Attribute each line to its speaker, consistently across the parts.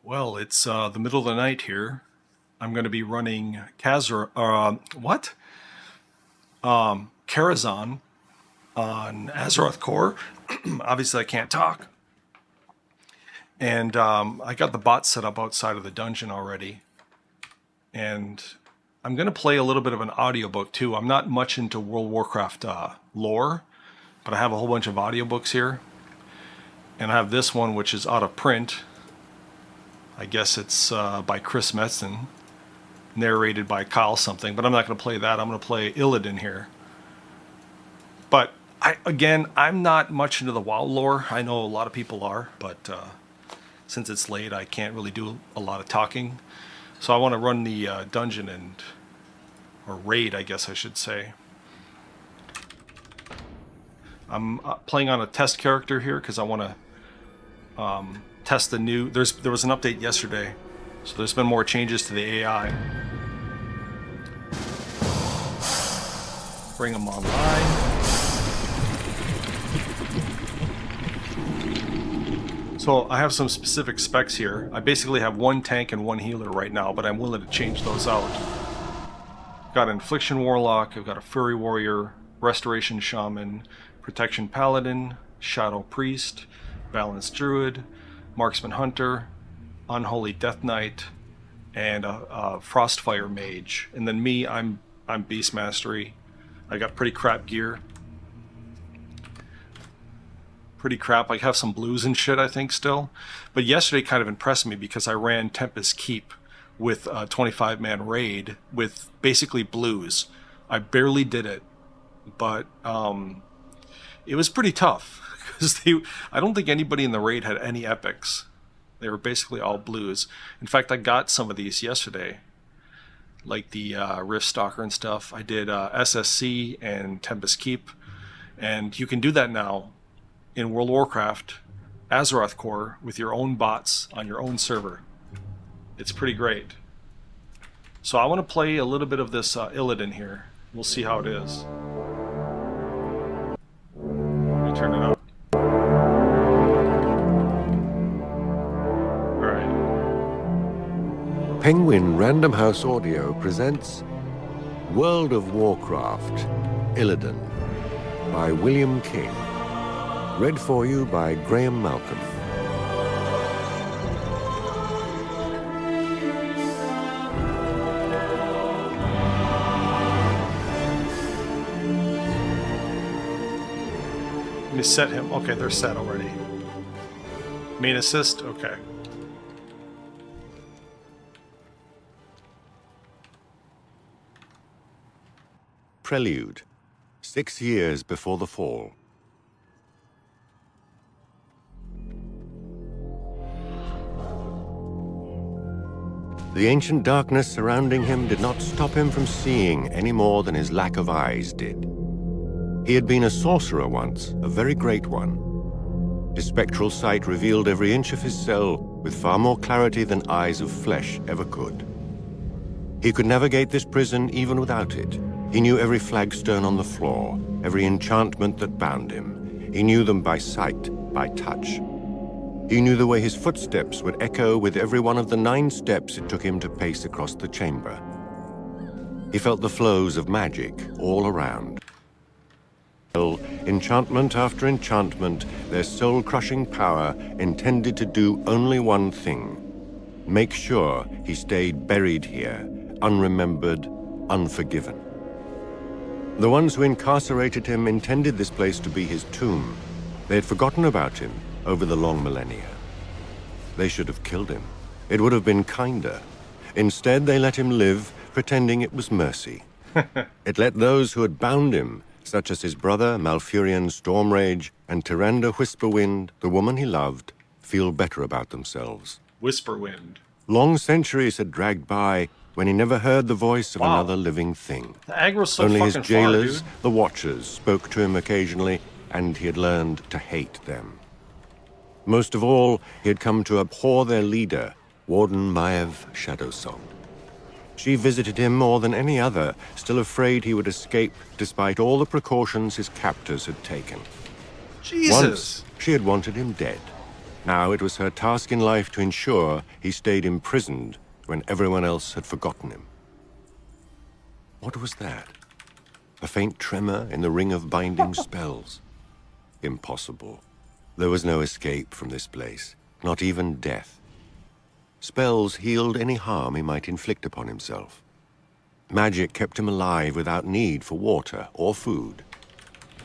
Speaker 1: Well, it's the middle of the night here. I'm going to be running Karazhan on Azerothcore. Obviously, I can't talk. And I got the bot set up outside of the dungeon already. And I'm going to play a little bit of an audiobook too. I'm not much into World of Warcraft lore, but I have a whole bunch of audiobooks here. And I have this one, which is out of print. I guess it's by Chris Metzen, narrated by Kyle something, but I'm not going to play that. I'm going to play Illidan here. But I'm not much into the WoW lore. I know a lot of people are, but since it's late, I can't really do a lot of talking. So I want to run the dungeon or raid, I guess I should say. I'm playing on a test character here because I want to test the new. There was an update yesterday, so there's been more changes to the AI. Bring them online. So I have some specific specs here. I basically have one tank and one healer right now, but I'm willing to change those out. Got an Infliction Warlock, I've got a Fury Warrior, Restoration Shaman, Protection Paladin, Shadow Priest, Balanced Druid, Marksman Hunter, Unholy Death Knight, and a Frostfire Mage. And then me, I'm Beast Mastery. I got pretty crap gear. Pretty crap. I have some blues and shit, I think, still. But yesterday kind of impressed me because I ran Tempest Keep with a 25-man raid with basically blues. I barely did it, but it was pretty tough because I don't think anybody in the raid had any epics. They were basically all blues. In fact, I got some of these yesterday, like the Rift Stalker and stuff. I did SSC and Tempest Keep, and you can do that now in World of Warcraft, Azerothcore, with your own bots on your own server. It's pretty great. So I want to play a little bit of this Illidan here. We'll see how it is. Let me turn it up. Alright.
Speaker 2: Penguin Random House Audio presents World of Warcraft, Illidan by William King. Read for you by Graham Malcolm.
Speaker 1: Let me set him. Okay, they're set already. Main assist? Okay.
Speaker 2: Prelude. 6 years before the fall. The ancient darkness surrounding him did not stop him from seeing any more than his lack of eyes did. He had been a sorcerer once, a very great one. His spectral sight revealed every inch of his cell with far more clarity than eyes of flesh ever could. He could navigate this prison even without it. He knew every flagstone on the floor, every enchantment that bound him. He knew them by sight, by touch. He knew the way his footsteps would echo with every one of the 9 steps it took him to pace across the chamber. He felt the flows of magic all around. Enchantment after enchantment, their soul-crushing power intended to do only one thing: make sure he stayed buried here, unremembered, unforgiven. The ones who incarcerated him intended this place to be his tomb. They had forgotten about him over the long millennia. They should have killed him. It would have been kinder. Instead, they let him live, pretending it was mercy. It let those who had bound him, such as his brother Malfurion Stormrage and Tyrande Whisperwind, the woman he loved, feel better about themselves.
Speaker 1: Whisperwind.
Speaker 2: Long centuries had dragged by when he never heard the voice of another living thing.
Speaker 1: The aggro's so
Speaker 2: Only his
Speaker 1: fucking
Speaker 2: jailers,
Speaker 1: far, dude.
Speaker 2: the Watchers, spoke to him occasionally, and he had learned to hate them. Most of all, he had come to abhor their leader, Warden Maiev Shadowsong. She visited him more than any other, still afraid he would escape despite all the precautions his captors had taken.
Speaker 1: Jesus!
Speaker 2: Once, she had wanted him dead. Now it was her task in life to ensure he stayed imprisoned when everyone else had forgotten him. What was that? A faint tremor in the ring of binding spells. Impossible. There was no escape from this place, not even death. Spells healed any harm he might inflict upon himself. Magic kept him alive without need for water or food.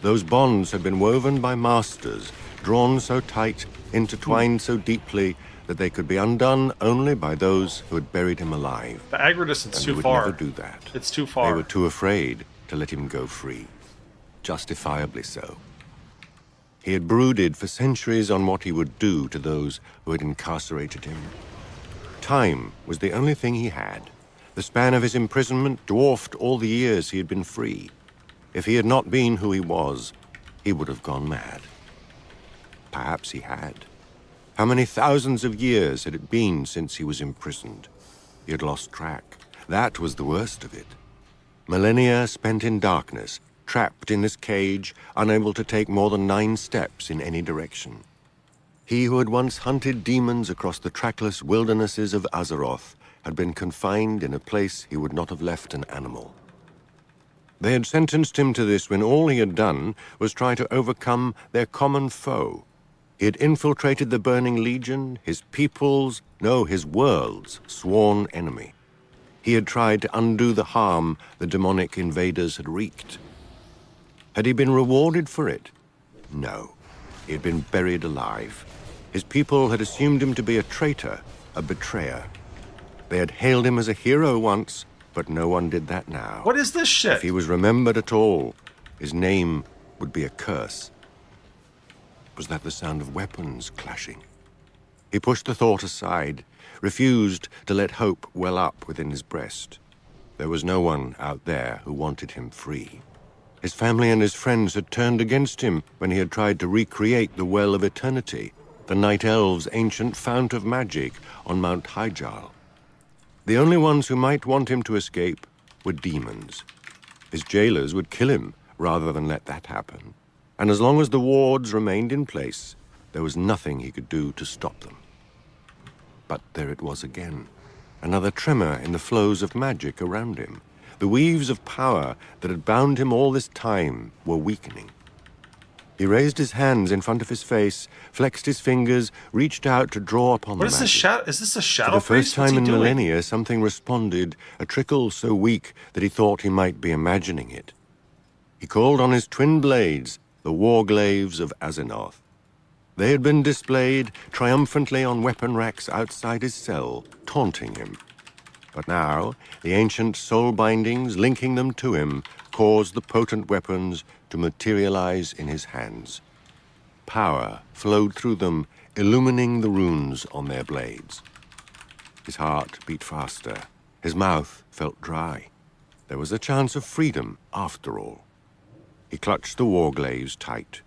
Speaker 2: Those bonds had been woven by masters, drawn so tight, intertwined so deeply, that they could be undone only by those who had buried him alive.
Speaker 1: The aggro distance
Speaker 2: And
Speaker 1: too
Speaker 2: they would
Speaker 1: far.
Speaker 2: never do that.
Speaker 1: It's too
Speaker 2: They
Speaker 1: far.
Speaker 2: were too afraid to let him go free. Justifiably so. He had brooded for centuries on what he would do to those who had incarcerated him. Time was the only thing he had. The span of his imprisonment dwarfed all the years he had been free. If he had not been who he was, he would have gone mad. Perhaps he had. How many thousands of years had it been since he was imprisoned? He had lost track. That was the worst of it. Millennia spent in darkness, trapped in this cage, unable to take more than 9 steps in any direction. He who had once hunted demons across the trackless wildernesses of Azeroth had been confined in a place he would not have left an animal. They had sentenced him to this when all he had done was try to overcome their common foe. He had infiltrated the Burning Legion, his people's, no, his world's sworn enemy. He had tried to undo the harm the demonic invaders had wreaked. Had he been rewarded for it? No. He had been buried alive. His people had assumed him to be a traitor, a betrayer. They had hailed him as a hero once, but no one did that now.
Speaker 1: What is this shit?
Speaker 2: If he was remembered at all, his name would be a curse. Was that the sound of weapons clashing? He pushed the thought aside, refused to let hope well up within his breast. There was no one out there who wanted him free. His family and his friends had turned against him when he had tried to recreate the Well of Eternity, the Night Elves' ancient fount of magic on Mount Hyjal. The only ones who might want him to escape were demons. His jailers would kill him rather than let that happen. And as long as the wards remained in place, there was nothing he could do to stop them. But there it was again, another tremor in the flows of magic around him. The weaves of power that had bound him all this time were weakening. He raised his hands in front of his face, flexed his fingers, reached out to draw upon the magic.
Speaker 1: Is this a shadow
Speaker 2: For the first
Speaker 1: priest? What's
Speaker 2: time
Speaker 1: he
Speaker 2: in
Speaker 1: doing?
Speaker 2: millennia, something responded, a trickle so weak that he thought he might be imagining it. He called on his twin blades, the warglaives of Azeroth. They had been displayed triumphantly on weapon racks outside his cell, taunting him. But now, the ancient soul bindings linking them to him caused the potent weapons to materialize in his hands. Power flowed through them, illumining the runes on their blades. His heart beat faster. His mouth felt dry. There was a chance of freedom, after all. He clutched the warglaives tight.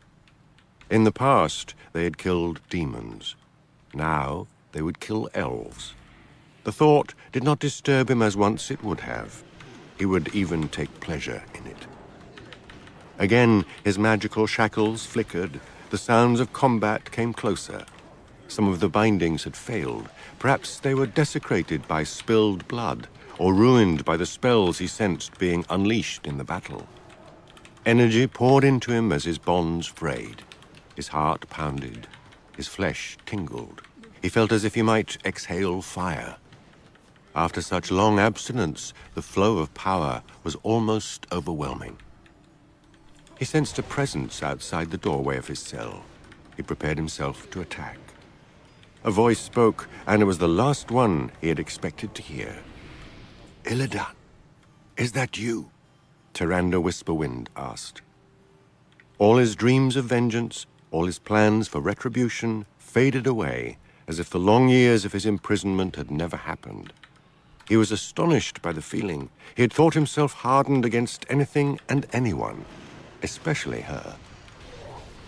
Speaker 2: In the past, they had killed demons. Now, they would kill elves. The thought did not disturb him as once it would have. He would even take pleasure in it. Again, his magical shackles flickered. The sounds of combat came closer. Some of the bindings had failed. Perhaps they were desecrated by spilled blood, or ruined by the spells he sensed being unleashed in the battle. Energy poured into him as his bonds frayed. His heart pounded. His flesh tingled. He felt as if he might exhale fire. After such long abstinence, the flow of power was almost overwhelming. He sensed a presence outside the doorway of his cell. He prepared himself to attack. A voice spoke, and it was the last one he had expected to hear. "Illidan, is that you?" Tyrande Whisperwind asked. All his dreams of vengeance, all his plans for retribution, faded away, as if the long years of his imprisonment had never happened. He was astonished by the feeling. He had thought himself hardened against anything and anyone, especially her.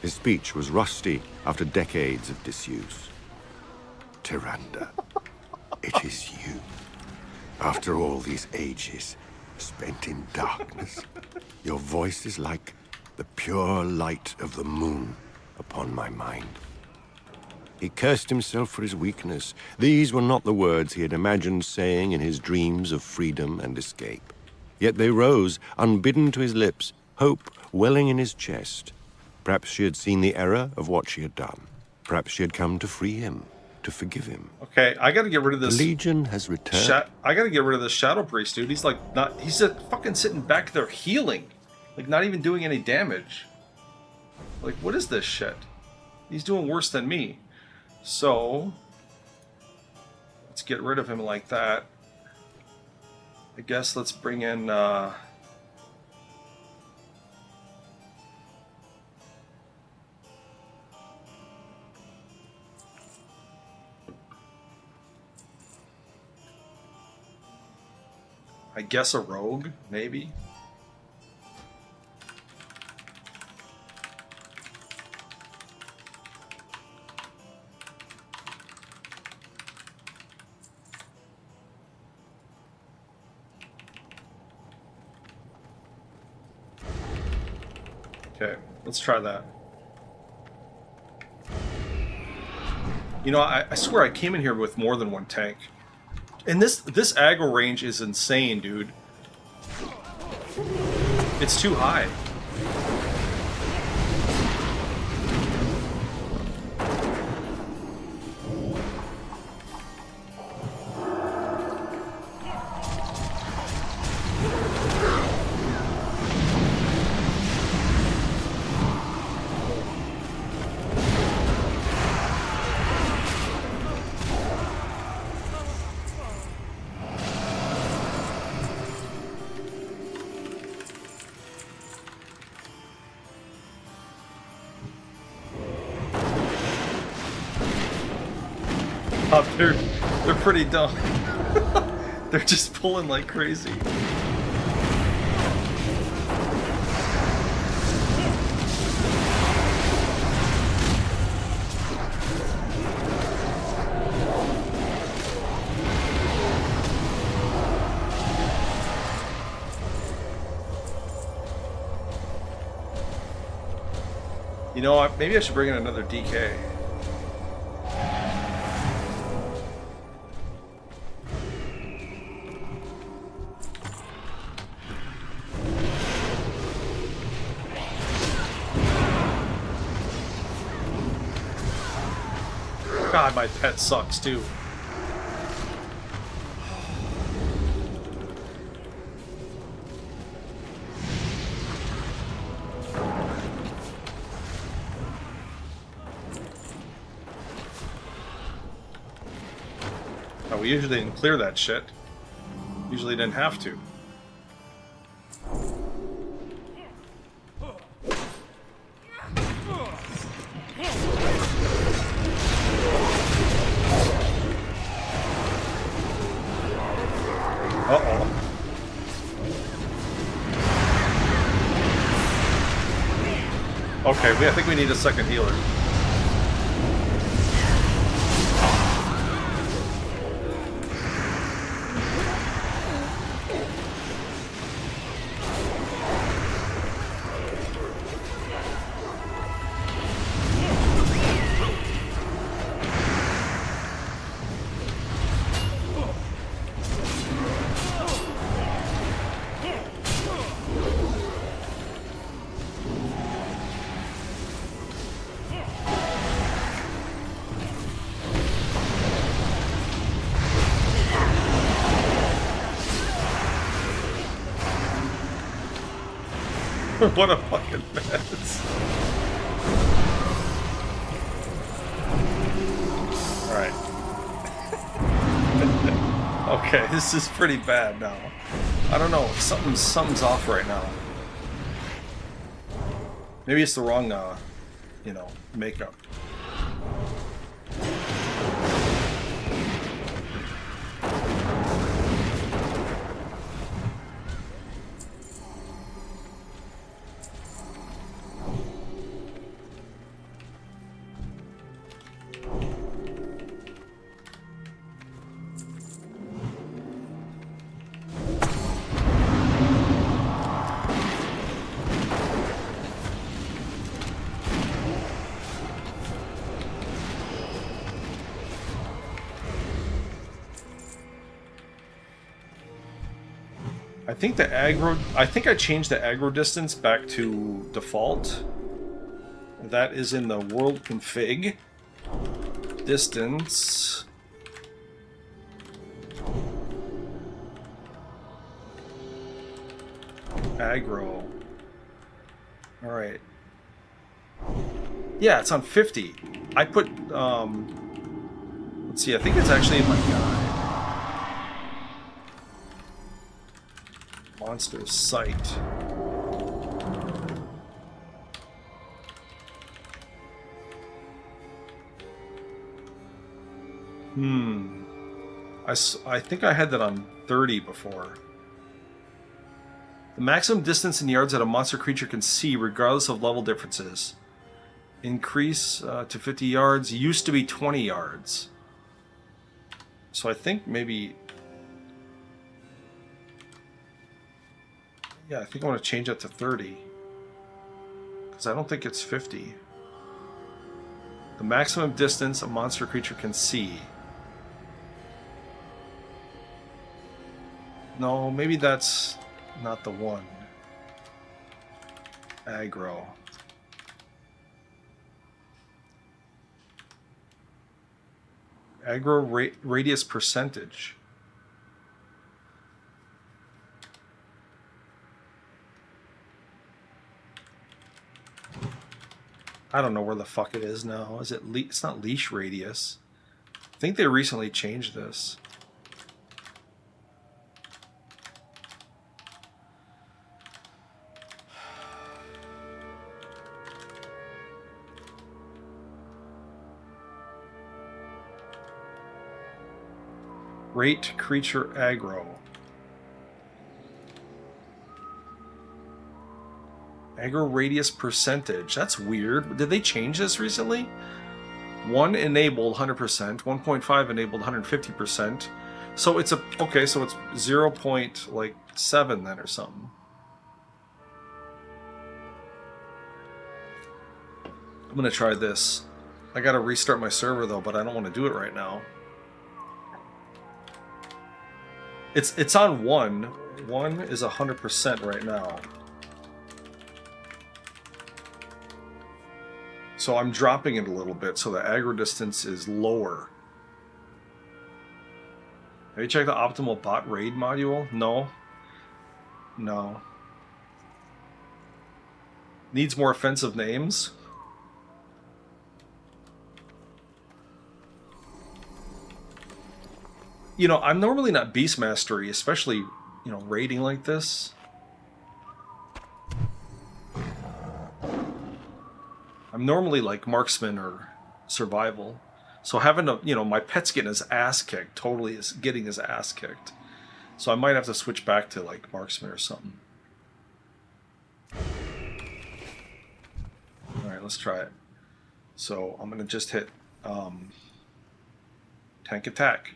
Speaker 2: His speech was rusty after decades of disuse. "Tyrande, it is you. After all these ages spent in darkness, your voice is like the pure light of the moon upon my mind." He cursed himself for his weakness. These were not the words he had imagined saying in his dreams of freedom and escape. Yet they rose, unbidden to his lips, hope welling in his chest. Perhaps she had seen the error of what she had done. Perhaps she had come to free him, to forgive him.
Speaker 1: Okay, I gotta get rid of this.
Speaker 2: The Legion has returned.
Speaker 1: I gotta get rid of this Shadow Priest, dude. He's like not. He's just fucking sitting back there healing, like not even doing any damage. Like, what is this shit? He's doing worse than me. So let's get rid of him like that. I guess let's bring in. I guess a rogue, maybe. Okay, let's try that. You know, I swear I came in here with more than one tank. And this aggro range is insane, dude. It's too high. Oh, they're pretty dumb. They're just pulling like crazy. You know what? Maybe I should bring in another DK. God, my pet sucks too. Oh, we usually didn't clear that shit. Usually didn't have to. Uh-oh. Okay, I think we need a second healer. What a fucking mess. Alright. Okay, this is pretty bad now. I don't know, something's off right now. Maybe it's the wrong, you know, makeup. I think I changed the aggro distance back to default. That is in the world config. Distance. Aggro. Alright. Yeah, it's on 50. I put, let's see, I think it's actually in my guide. Monster Sight. I think I had that on 30 before. The maximum distance in yards that a monster creature can see, regardless of level differences. Increase to 50 yards. Used to be 20 yards. So I think maybe... Yeah, I think I want to change that to 30. Because I don't think it's 50. The maximum distance a monster creature can see. No, maybe that's not the one. Aggro. Aggro radius percentage. I don't know where the fuck it is now. Is it it's not leash radius. I think they recently changed this. Rate creature aggro. Aggro radius percentage. That's weird. Did they change this recently? 1 enabled 100%, 1.5 enabled 150%. So it's a okay, so it's 0.7 then or something. I'm gonna try this. I gotta restart my server though, but I don't want to do it right now. It's on 1. 1 is 100% right now. So I'm dropping it a little bit so the aggro distance is lower. Have you checked the optimal bot raid module? No. No. Needs more offensive names? You know, I'm normally not beast mastery, especially, you know, raiding like this. I'm normally like marksman or survival. So having to, you know, my pet's getting his ass kicked, totally is getting his ass kicked. So I might have to switch back to like marksman or something. Alright, let's try it. So I'm going to just hit tank attack.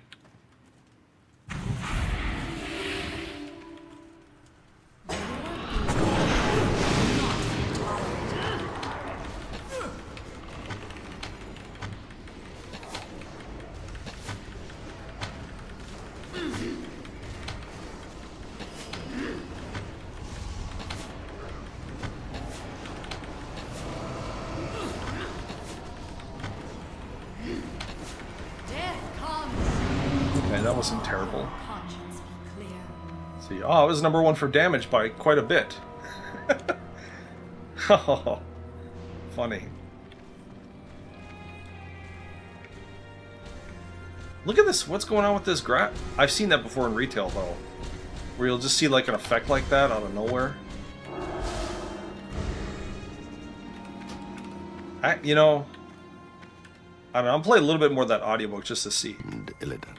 Speaker 1: That wasn't terrible. See, oh, it was #1 for damage by quite a bit. Oh, funny. Look at this. What's going on with this graph? I've seen that before in retail, though, where you'll just see like an effect like that out of nowhere. You know, I don't know, I'll play a little bit more of that audiobook just to see.
Speaker 2: Illidan,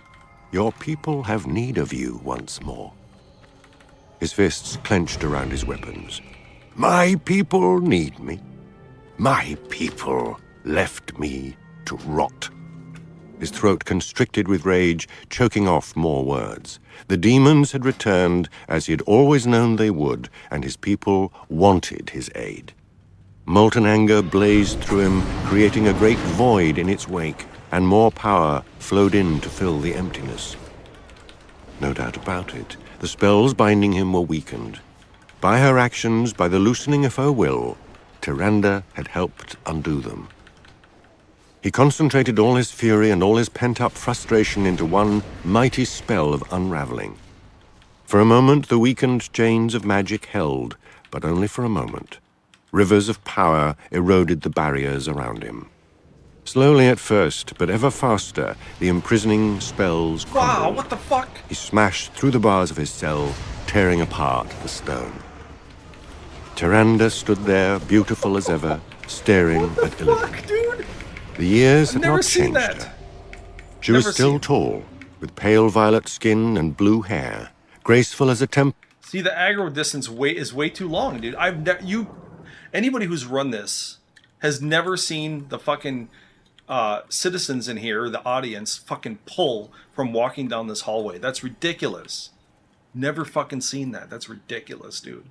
Speaker 2: your people have need of you once more. His fists clenched around his weapons. My people need me. My people left me to rot. His throat constricted with rage, choking off more words. The demons had returned, as he had always known they would, and his people wanted his aid. Molten anger blazed through him, creating a great void in its wake, and more power flowed in to fill the emptiness. No doubt about it, The spells binding him were weakened. By her actions, by the loosening of her will, Tyrande had helped undo them. He concentrated all his fury and all his pent-up frustration into one mighty spell of unraveling. For a moment, the weakened chains of magic held, but only for a moment. Rivers of power eroded the barriers around him. Slowly at first, but ever faster, the imprisoning spells crumbled.
Speaker 1: Wow, what the fuck?
Speaker 2: He smashed through the bars of his cell, tearing apart the stone. Tyrande stood there, beautiful as ever, staring at Illidan.
Speaker 1: Fuck, dude?
Speaker 2: The years
Speaker 1: I've
Speaker 2: had
Speaker 1: never
Speaker 2: not
Speaker 1: seen
Speaker 2: changed
Speaker 1: that.
Speaker 2: her. She was still tall, with pale violet skin and blue hair, graceful as a temple.
Speaker 1: See, the aggro distance is way too long, dude. Anybody who's run this has never seen the fucking citizens in here, the audience, fucking pull from walking down this hallway. That's ridiculous. Never fucking seen that. That's ridiculous, dude.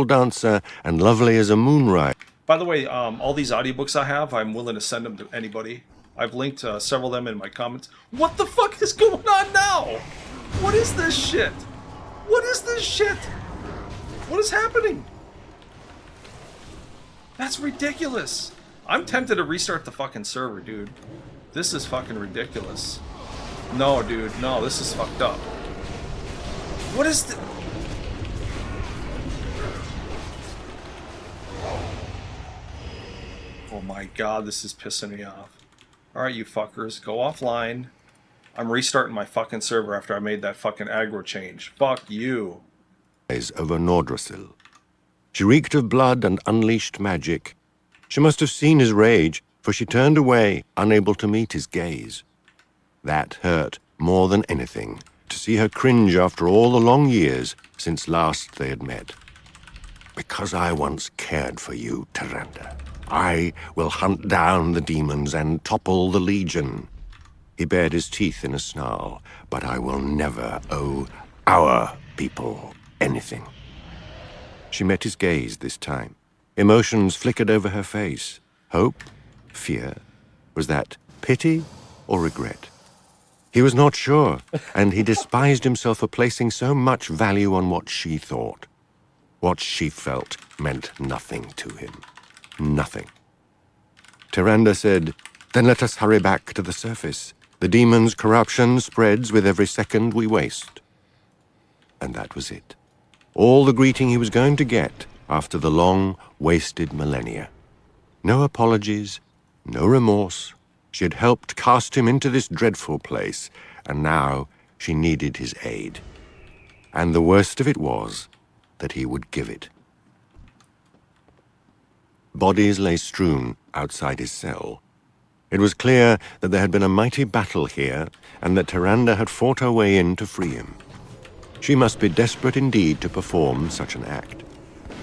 Speaker 2: Dancer and lovely as a moonrise.
Speaker 1: By the way, all these audiobooks I have, I'm willing to send them to anybody. I've linked several of them in my comments. What the fuck is going on now? What is this shit? What is this shit? What is happening? That's ridiculous. I'm tempted to restart the fucking server, dude. This is fucking ridiculous. No, dude. No, this is fucked up. What is the... Oh my god, this is pissing me off. Alright, you fuckers. Go offline. I'm restarting my fucking server after I made that fucking aggro change. Fuck you.
Speaker 2: Over Nordrassil. She reeked of blood and unleashed magic. She must have seen his rage, for she turned away, unable to meet his gaze. That hurt more than anything, to see her cringe after all the long years since last they had met. Because I once cared for you, Tyrande, I will hunt down the demons and topple the Legion. He bared his teeth in a snarl, but I will never owe our people anything. She met his gaze this time. Emotions flickered over her face. Hope? Fear? Was that pity or regret? He was not sure, and he despised himself for placing so much value on what she thought. What she felt meant nothing to him. Nothing. Tyrande said, "Then let us hurry back to the surface. The demon's corruption spreads with every second we waste." And that was it. All the greeting he was going to get after the long, wasted millennia. No apologies, no remorse. She had helped cast him into this dreadful place, and now she needed his aid. And the worst of it was that he would give it. Bodies lay strewn outside his cell. It was clear that there had been a mighty battle here, and that Tyrande had fought her way in to free him. She must be desperate indeed to perform such an act.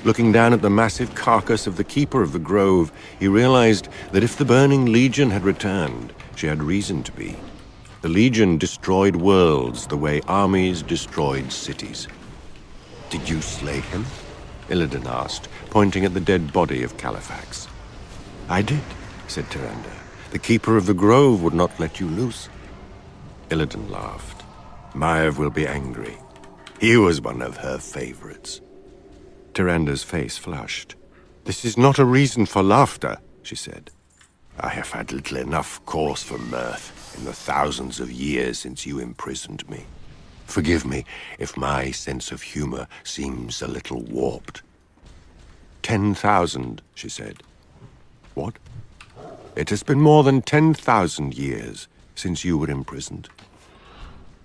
Speaker 2: Looking down at the massive carcass of the Keeper of the Grove, he realized that if the Burning Legion had returned, she had reason to be. The Legion destroyed worlds the way armies destroyed cities. "Did you slay him?" Illidan asked, pointing at the dead body of Califax. "I did," said Tyrande. "The Keeper of the Grove would not let you loose." Illidan laughed. "Maiev will be angry. He was one of her favorites." Tyrande's face flushed. "This is not a reason for laughter," she said. "I have had little enough cause for mirth in the thousands of years since you imprisoned me. Forgive me if my sense of humor seems a little warped." 10,000, she said. "What?" "It has been more than 10,000 years since you were imprisoned."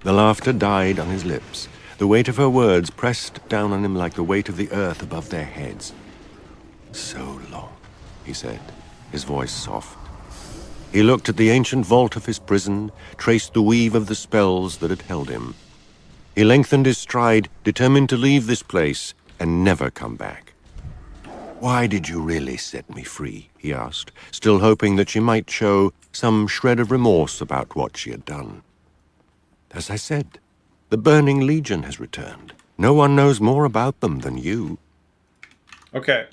Speaker 2: The laughter died on his lips. The weight of her words pressed down on him like the weight of the earth above their heads. "So long," he said, his voice soft. He looked at the ancient vault of his prison, traced the weave of the spells that had held him. He lengthened his stride, determined to leave this place and never come back. "Why did you really set me free?" he asked, still hoping that she might show some shred of remorse about what she had done. "As I said, the Burning Legion has returned. No one knows more about them than you."
Speaker 1: Okay.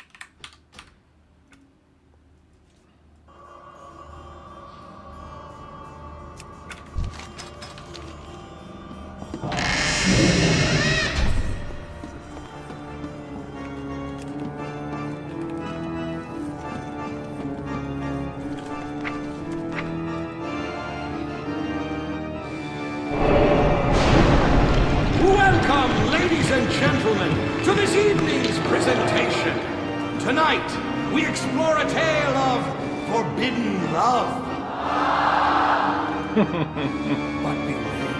Speaker 3: Ladies and gentlemen, to this evening's presentation. Tonight, we explore a tale of forbidden love. But beware,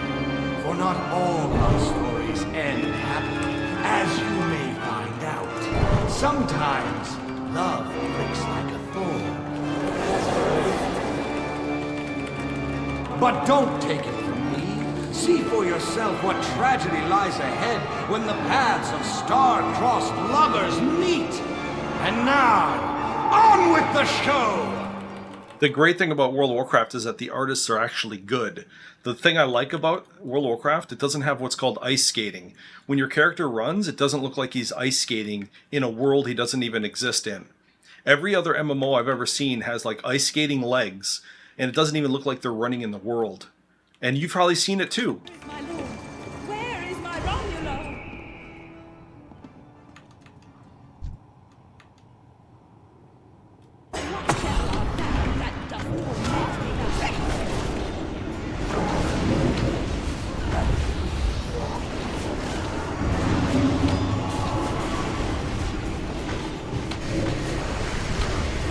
Speaker 3: for not all love stories end happily, as you may find out. Sometimes, love pricks like a thorn. But don't take it from me. See for yourself what tragedy lies ahead when the paths of star-crossed lovers meet. And now, on with the show!
Speaker 1: The great thing about World of Warcraft is that the artists are actually good. The thing I like about World of Warcraft, it doesn't have what's called ice skating. When your character runs, it doesn't look like he's ice skating in a world he doesn't even exist in. Every other MMO I've ever seen has like ice skating legs, and it doesn't even look like they're running in the world. And you've probably seen it too.
Speaker 4: My lord, where is my Romulo? What shall our plan that doth torment me now?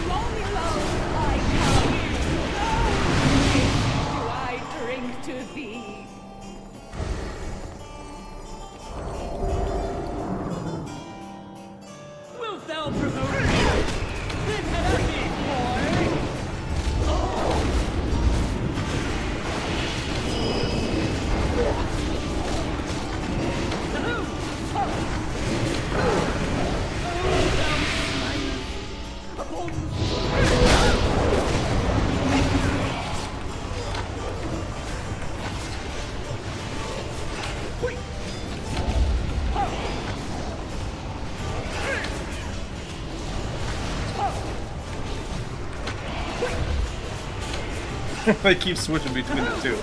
Speaker 4: Romulo, I come. No, do I drink to thee? Wilt thou provoke me? Then have me, boy!
Speaker 1: They keep switching between the two.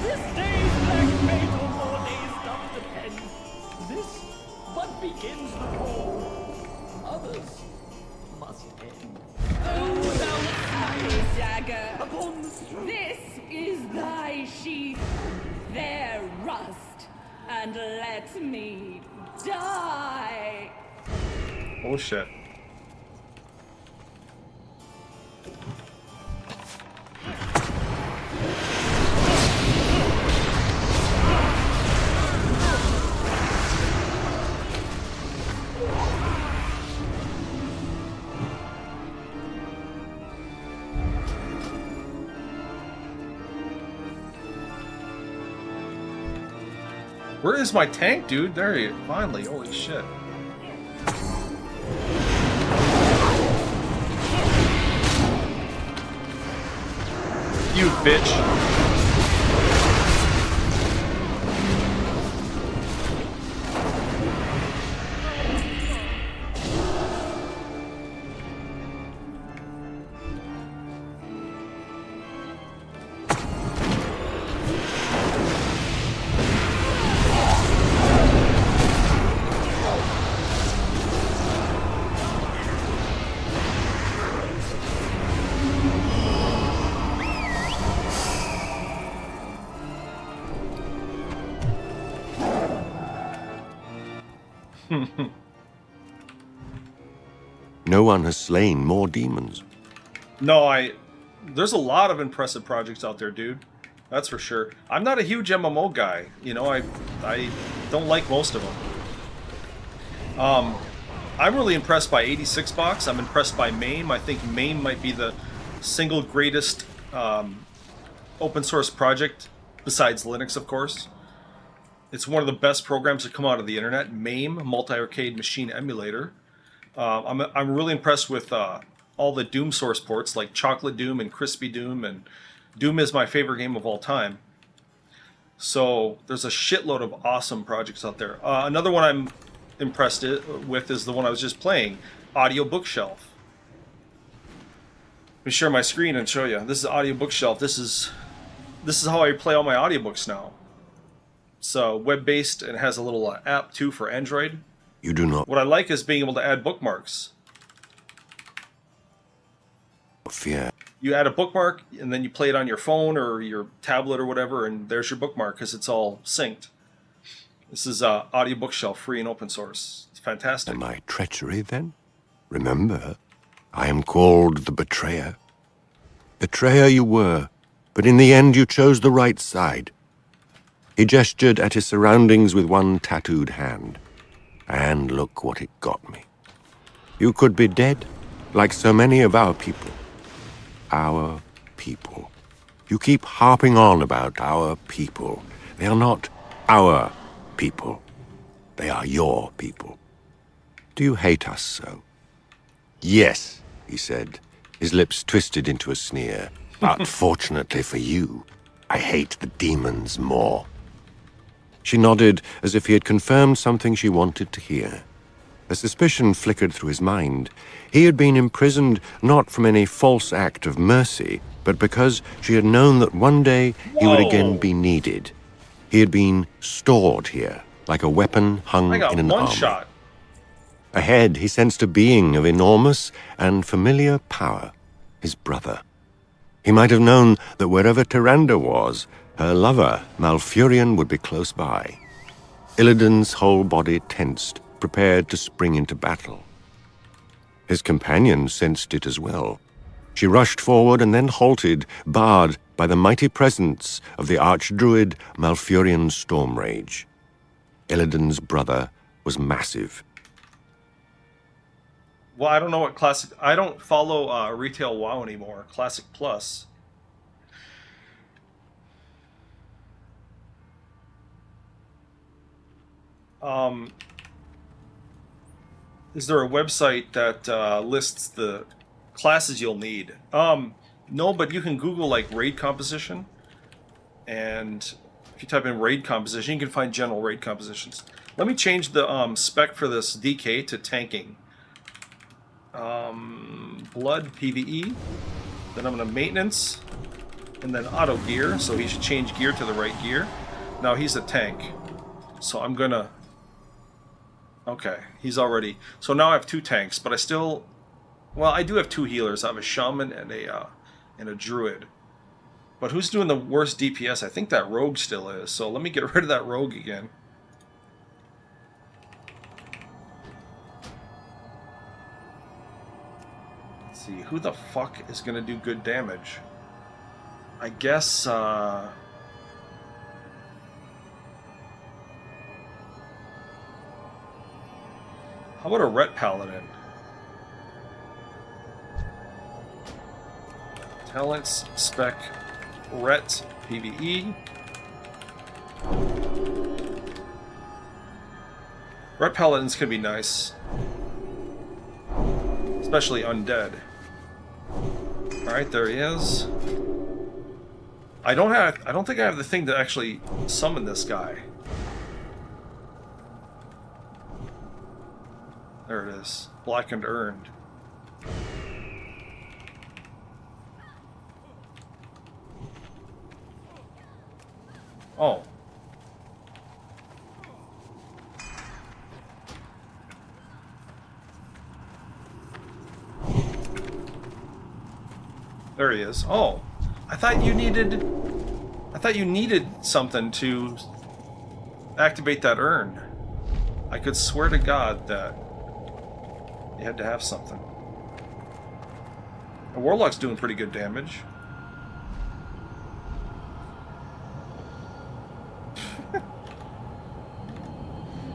Speaker 4: This day's black fate on more days doth depend. This but begins the war. Others must end. Oh, thou mighty dagger! Upon the throne. This is thy sheath. There rust, and let me die.
Speaker 1: Oh shit. Where is my tank, dude? There he is. Finally. Holy shit. You bitch.
Speaker 2: No one has slain more demons.
Speaker 1: No, there's a lot of impressive projects out there, dude. That's for sure. I'm not a huge MMO guy. You know, I don't like most of them. I'm really impressed by 86 Box. I'm impressed by MAME. I think MAME might be the single greatest open source project, besides Linux, of course. It's one of the best programs to come out of the internet. MAME, Multi-Arcade Machine Emulator. I'm really impressed with all the Doom source ports, like Chocolate Doom and Crispy Doom, and Doom is my favorite game of all time. So there's a shitload of awesome projects out there. Another one I'm impressed with is the one I was just playing, Audio Bookshelf. Let me share my screen and show you. This is Audio Bookshelf. This is how I play all my audiobooks now. It's web-based and has a little app too for Android.
Speaker 2: You do not
Speaker 1: What I like is being able to add bookmarks.
Speaker 2: fear.
Speaker 1: You add a bookmark and then you play it on your phone or your tablet or whatever, and there's your bookmark because it's all synced. This is audio bookshelf, free and open source. It's fantastic.
Speaker 2: Am I treachery, then? Remember, I am called the Betrayer. Betrayer you were, but in the end you chose the right side. He gestured at his surroundings with one tattooed hand. And look what it got me. You could be dead, like so many of our people. Our people. You keep harping on about our people. They are not our people. They are your people. Do you hate us so? Yes, he said, his lips twisted into a sneer. But fortunately for you, I hate the demons more. She nodded as if he had confirmed something she wanted to hear. A suspicion flickered through his mind. He had been imprisoned not from any false act of mercy, but because she had known that one day he would again be needed. He had been stored here, like a weapon hung
Speaker 1: I got
Speaker 2: in an
Speaker 1: one
Speaker 2: armor.
Speaker 1: shot.
Speaker 2: Ahead, he sensed a being of enormous and familiar power, his brother. He might have known that wherever Tyrande was, her lover, Malfurion, would be close by. Illidan's whole body tensed, prepared to spring into battle. His companion sensed it as well. She rushed forward and then halted, barred by the mighty presence of the Archdruid Malfurion Stormrage. Illidan's brother was massive.
Speaker 1: Well, I don't know what classic... I don't follow retail WoW anymore. Classic Plus. Is there a website that lists the classes you'll need? No, but you can Google like raid composition, and if you type in raid composition, you can find general raid compositions. Let me change the spec for this DK to tanking. Blood PvE, then I'm going to maintenance, and then auto gear, so he should change gear to the right gear. Now he's a tank, so I'm going to... Okay, he's already... So now I have 2 tanks, but I still... Well, I do have 2 healers. I have a shaman and a druid. But who's doing the worst DPS? I think that rogue still is, so let me get rid of that rogue again. Let's see, who the fuck is going to do good damage? I guess, How about a Ret Paladin? Talents, spec, Ret, PvE. Ret Paladins can be nice. Especially undead. Alright, there he is. I don't think I have the thing to actually summon this guy. There it is. Blackened Earned. Oh. There he is. Oh. I thought you needed something to activate that urn. I could swear to God that you had to have something. The Warlock's doing pretty good damage.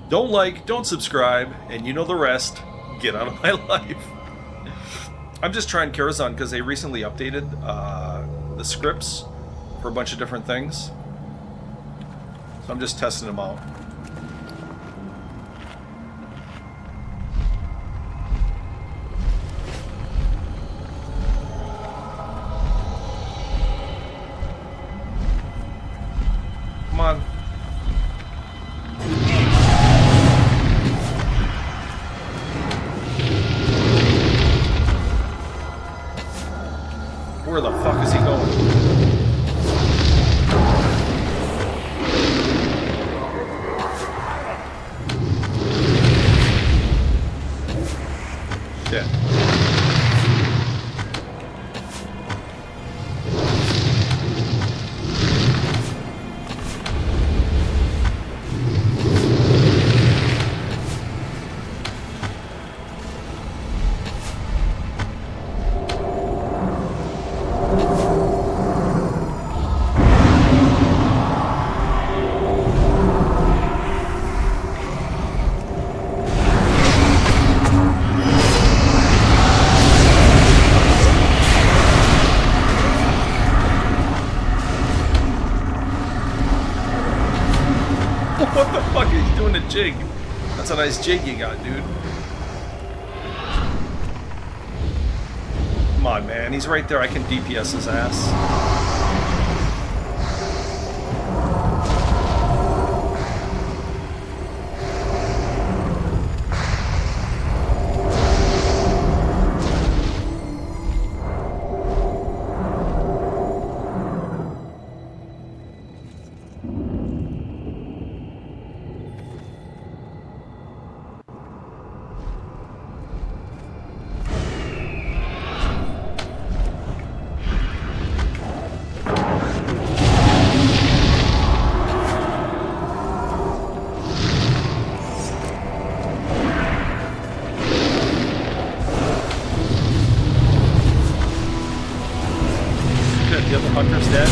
Speaker 1: Don't like, don't subscribe, and you know the rest. Get out of my life. I'm just trying Karazhan because they recently updated the scripts for a bunch of different things. So I'm just testing them out. Come on. Where the fuck is he going? What the fuck are you doing a jig? That's a nice jig you got, dude. Come on, man. He's right there. I can DPS his ass. The other hunter's dead.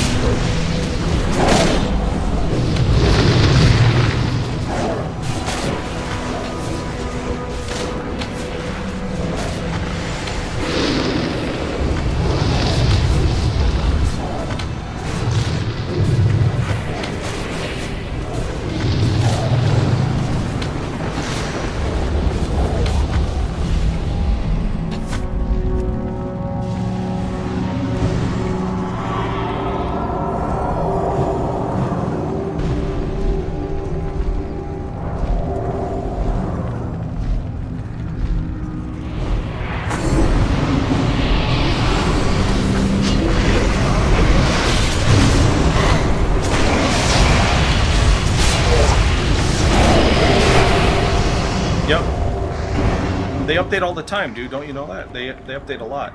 Speaker 1: They update all the time, dude. Don't you know that? They update a lot.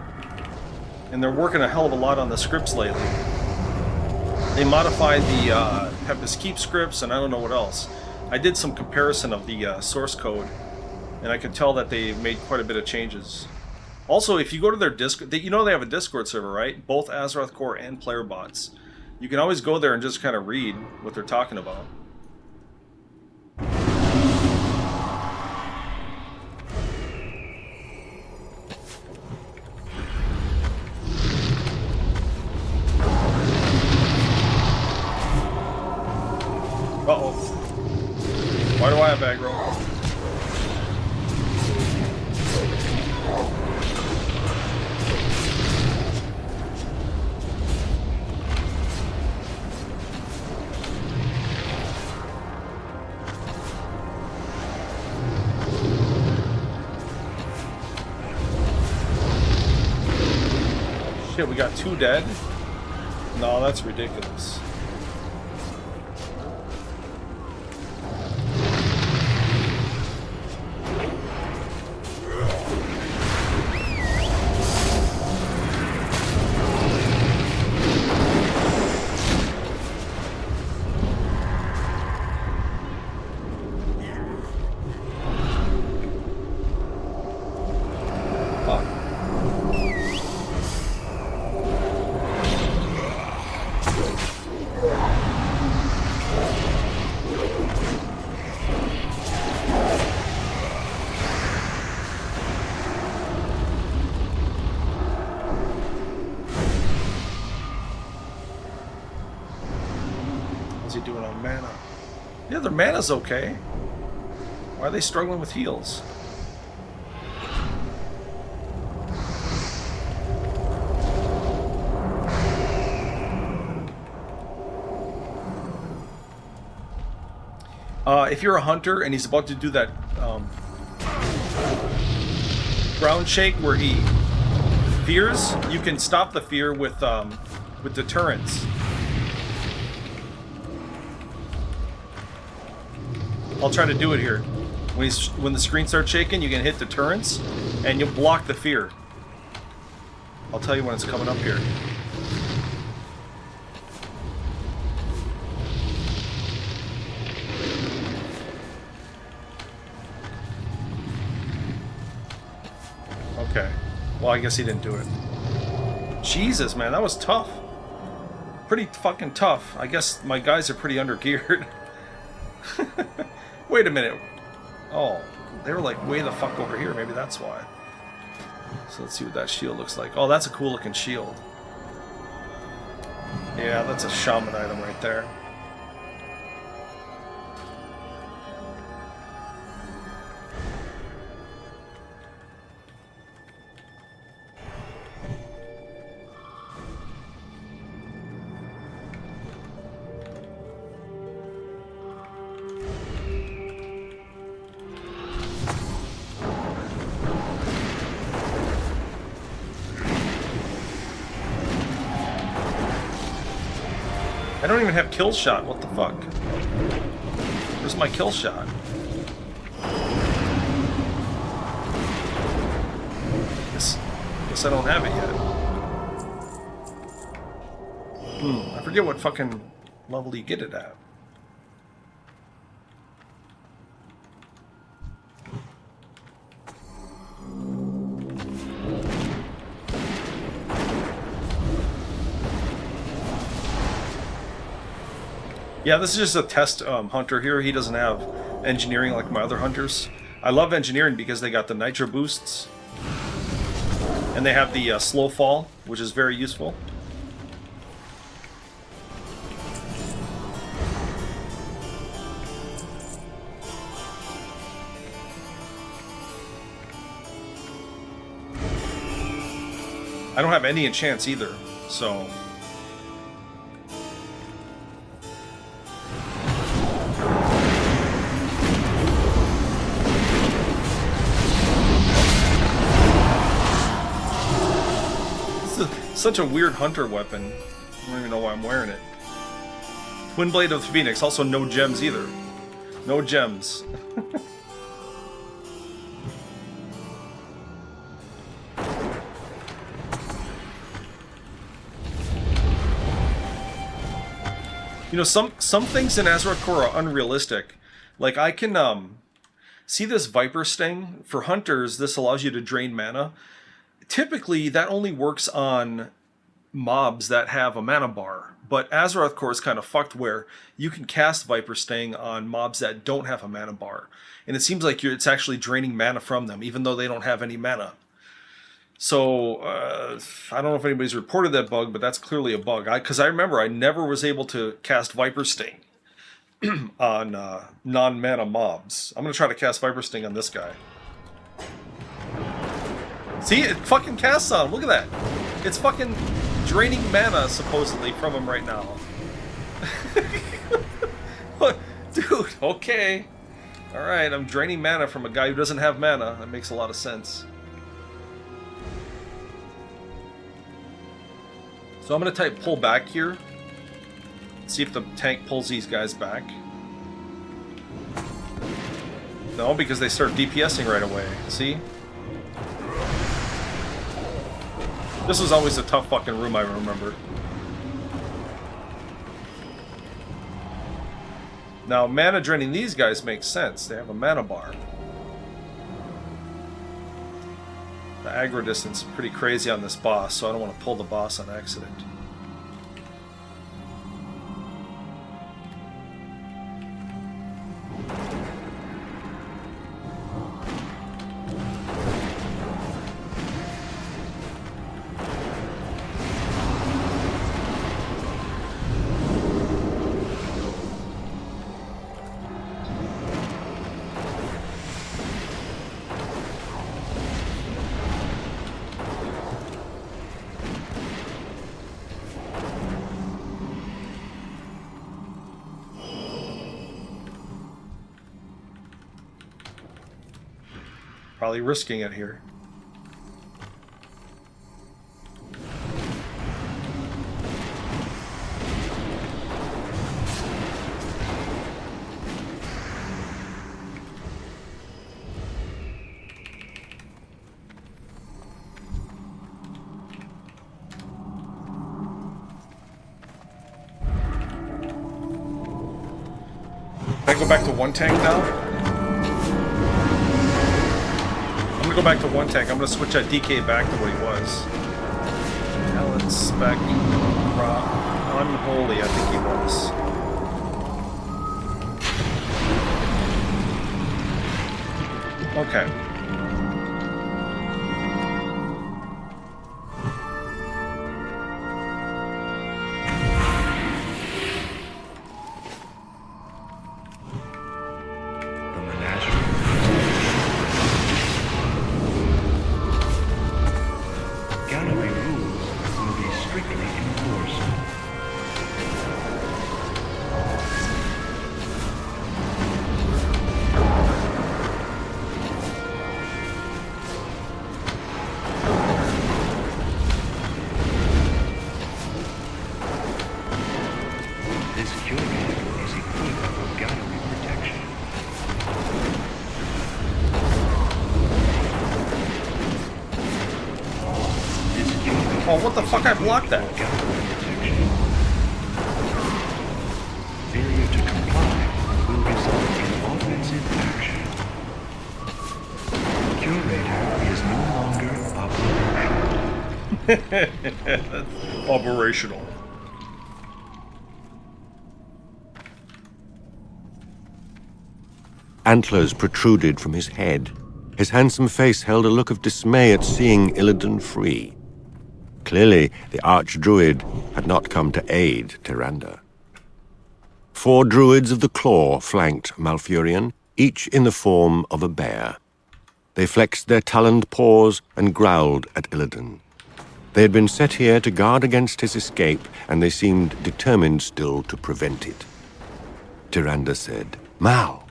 Speaker 1: And they're working a hell of a lot on the scripts lately. They modified the Peppa's Keep scripts, and I don't know what else. I did some comparison of the source code, and I could tell that they made quite a bit of changes. Also, if you go to their Discord, you know they have a Discord server, right? Both Azerothcore and playerbots. You can always go there and just kind of read what they're talking about. Uh-oh. Why do I have aggro? Shit, we got 2 dead? No, that's ridiculous. Doing on mana? Yeah, their mana's okay. Why are they struggling with heals? If you're a hunter and he's about to do that ground shake where he fears, you can stop the fear with deterrence. I'll try to do it here. When the screen starts shaking, you can hit deterrence, and you'll block the fear. I'll tell you when it's coming up here. Okay. Well, I guess he didn't do it. Jesus, man, that was tough. Pretty fucking tough. I guess my guys are pretty under-geared. Wait a minute. Oh, they were like way the fuck over here. Maybe that's why. So let's see what that shield looks like. Oh, that's a cool looking shield. Yeah, that's a shaman item right there. I don't even have kill shot. What the fuck? Where's my kill shot? Guess I don't have it yet. I forget what fucking level you get it at. Yeah, this is just a test hunter here. He doesn't have engineering like my other hunters. I love engineering because they got the nitro boosts. And they have the slow fall, which is very useful. I don't have any enchants either, so... Such a weird hunter weapon. I don't even know why I'm wearing it. Twin Blade of the Phoenix. Also no gems either. No gems. You know, some things in Azerothcore are unrealistic. Like, I can see this Viper Sting. For hunters, this allows you to drain mana. Typically, that only works on mobs that have a mana bar, but Azerothcore is kind of fucked where you can cast Viper Sting on mobs that don't have a mana bar, and it seems like it's actually draining mana from them, even though they don't have any mana. So, I don't know if anybody's reported that bug, but that's clearly a bug. Because I remember I never was able to cast Viper Sting on non-mana mobs. I'm going to try to cast Viper Sting on this guy. See, it fucking casts on him. Look at that. It's fucking draining mana, supposedly, from him right now. Dude, okay. Alright, I'm draining mana from a guy who doesn't have mana. That makes a lot of sense. So I'm going to type pull back here. See if the tank pulls these guys back. No, because they start DPSing right away. See? This was always a tough fucking room, I remember. Now, mana draining these guys makes sense. They have a mana bar. The aggro distance is pretty crazy on this boss, so I don't want to pull the boss on accident. Probably risking it here. Can I go back to one tank now? Go back to one tank. I'm going to switch that DK back to what he was. Talent spec unholy, I think he was. Okay.
Speaker 5: This curator is equipped with gallery protection. This curator
Speaker 1: Oh, what the fuck? I blocked that.
Speaker 5: gallery protection. Failure to comply will result in offensive action. Curator is no longer operational.
Speaker 1: Operational.
Speaker 2: Antlers protruded from his head. His handsome face held a look of dismay at seeing Illidan free. Clearly, the Archdruid had not come to aid Tyrande. 4 druids of the Claw flanked Malfurion, each in the form of a bear. They flexed their taloned paws and growled at Illidan. They had been set here to guard against his escape, and they seemed determined still to prevent it. Tyrande said, "Mal."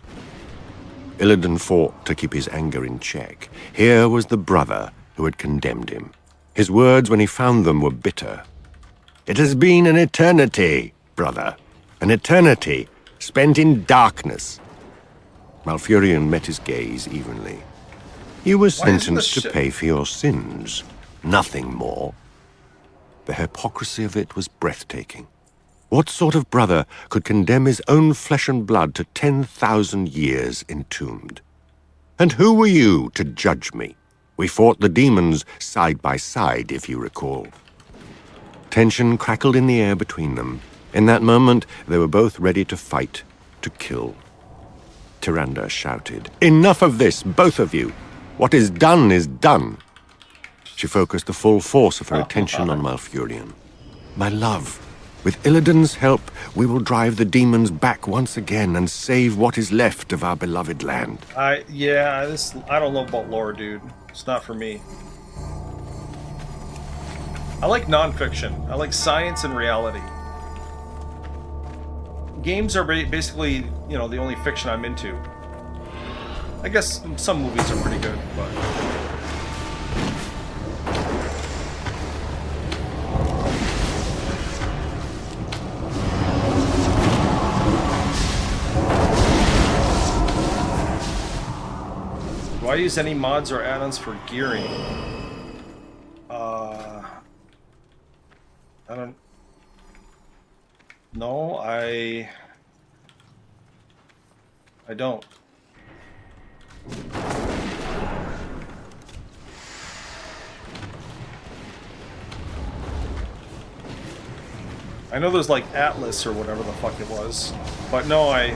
Speaker 2: Illidan fought to keep his anger in check. Here was the brother who had condemned him. His words when he found them were bitter. "It has been an eternity, brother. An eternity spent in darkness." Malfurion met his gaze evenly. "You were sentenced to pay for your sins. Nothing more." The hypocrisy of it was breathtaking. What sort of brother could condemn his own flesh and blood to 10,000 years entombed? "And who were you to judge me? We fought the demons side by side, if you recall." Tension crackled in the air between them. In that moment, they were both ready to fight, to kill. Tyrande shouted, "Enough of this, both of you! What is done is done!" She focused the full force of her attention on Malfurion. "My love, with Illidan's help, we will drive the demons back once again and save what is left of our beloved land."
Speaker 1: I don't know about lore, dude. It's not for me. I like nonfiction. I like science and reality. Games are basically, you know, the only fiction I'm into. I guess some movies are pretty good, but... Do I use any mods or add-ons for gearing? I don't... No, I don't. I know there's like Atlas or whatever the fuck it was, but no, I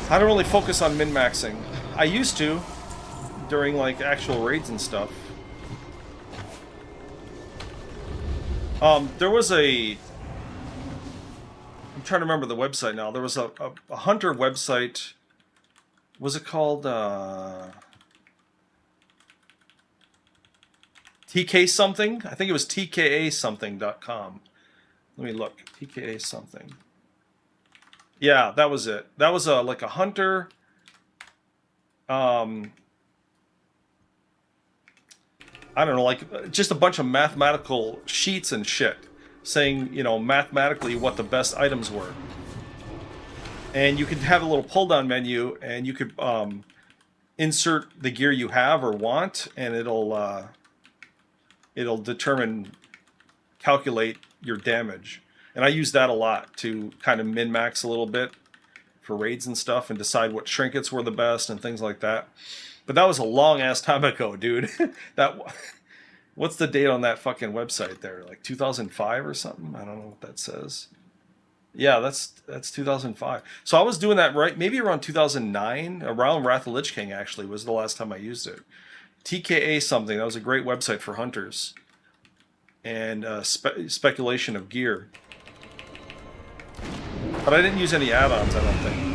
Speaker 1: don't really focus on min-maxing. I used to during like actual raids and stuff. There was a... I'm trying to remember the website now. There was a hunter website. Was it called TK something? I think it was TKA-something.com. Let me look. TKA something. Yeah, that was it. That was like a hunter. I don't know, like just a bunch of mathematical sheets and shit saying, you know, mathematically what the best items were. And you could have a little pull-down menu, and you could insert the gear you have or want, and it'll calculate your damage. And I use that a lot to kind of min-max a little bit for raids and stuff, and decide what trinkets were the best and things like that. But that was a long-ass time ago, dude. What's the date on that fucking website there? Like 2005 or something? I don't know what that says. Yeah, that's 2005. So I was doing that right, maybe around 2009, around Wrath of the Lich King actually was the last time I used it. TKA something, that was a great website for hunters. And speculation of gear. But I didn't use any add-ons, I don't think.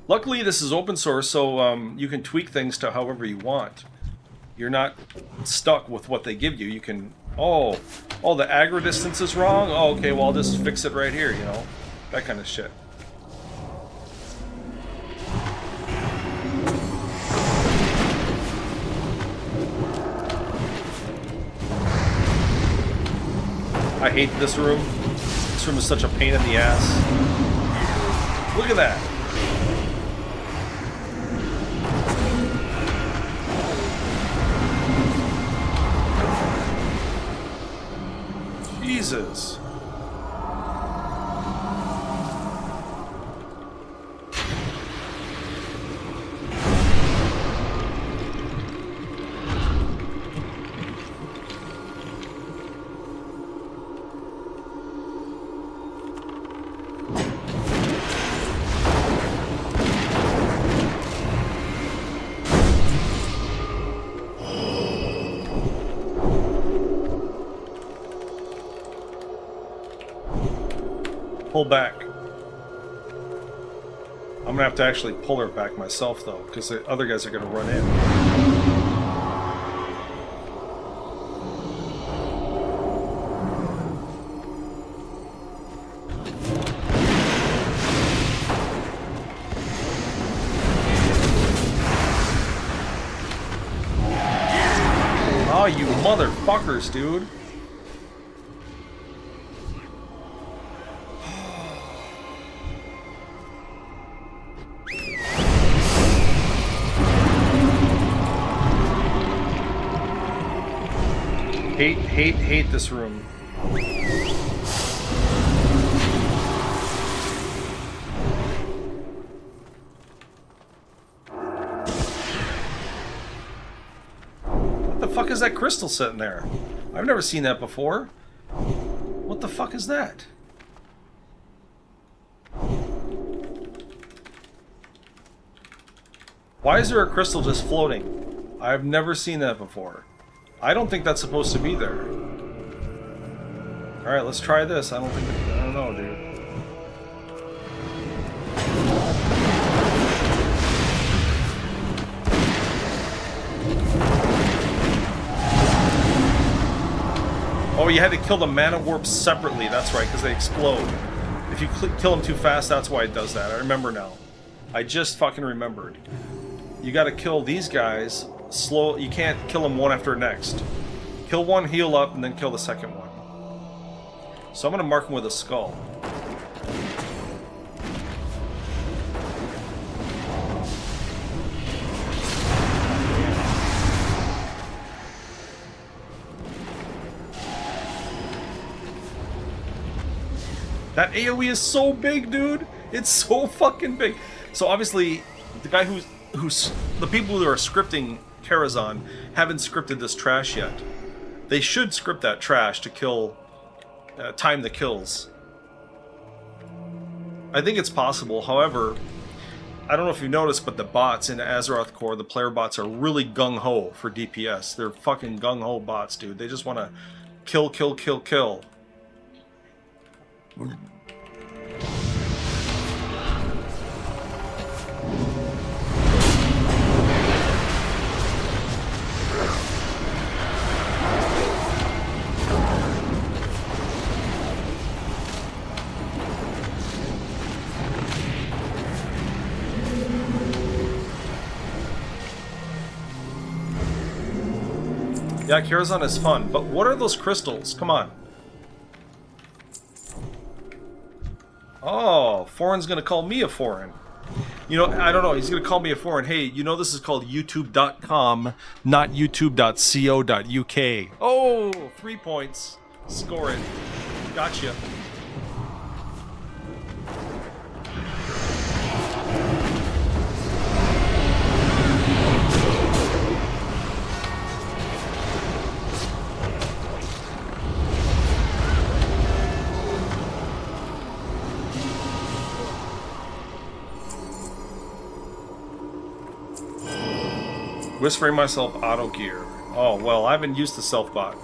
Speaker 1: Luckily, this is open source, so you can tweak things to however you want. You're not stuck with what they give you. You can, oh, the aggro distance is wrong? Oh, okay, well, I'll just fix it right here, you know? That kind of shit. I hate this room. This room is such a pain in the ass. Look at that. Jesus. Pull back. I'm gonna have to actually pull her back myself though, because the other guys are gonna run in. Oh, you motherfuckers, dude. Hate this room. What the fuck is that crystal sitting there? I've never seen that before. What the fuck is that? Why is there a crystal just floating? I've never seen that before. I don't think that's supposed to be there. Alright, let's try this. I don't know, dude. Oh, you had to kill the mana warps separately. That's right, because they explode. If you kill them too fast, that's why it does that. I remember now. I just fucking remembered. You gotta kill these guys slow. You can't kill them one after the next. Kill one, heal up, and then kill the second one. So I'm gonna mark him with a skull. That AoE is so big, dude. It's so fucking big. So obviously, the guy who's the people who are scripting Karazhan haven't scripted this trash yet. They should script that trash to kill, time the kills. I think it's possible. However, I don't know if you noticed, but the bots in Azerothcore, the player bots, are really gung-ho for DPS. They're fucking gung-ho bots, dude. They just want to kill, kill, kill, kill. Yeah, Karazhan is fun, but what are those crystals? Come on. Oh, Foreign's gonna call me a foreign. You know, I don't know, he's gonna call me a foreign. Hey, you know this is called youtube.com, not youtube.co.uk. Oh, 3 points. Score it. Gotcha. Whispering myself auto gear. Oh, well, I haven't used the self-bot.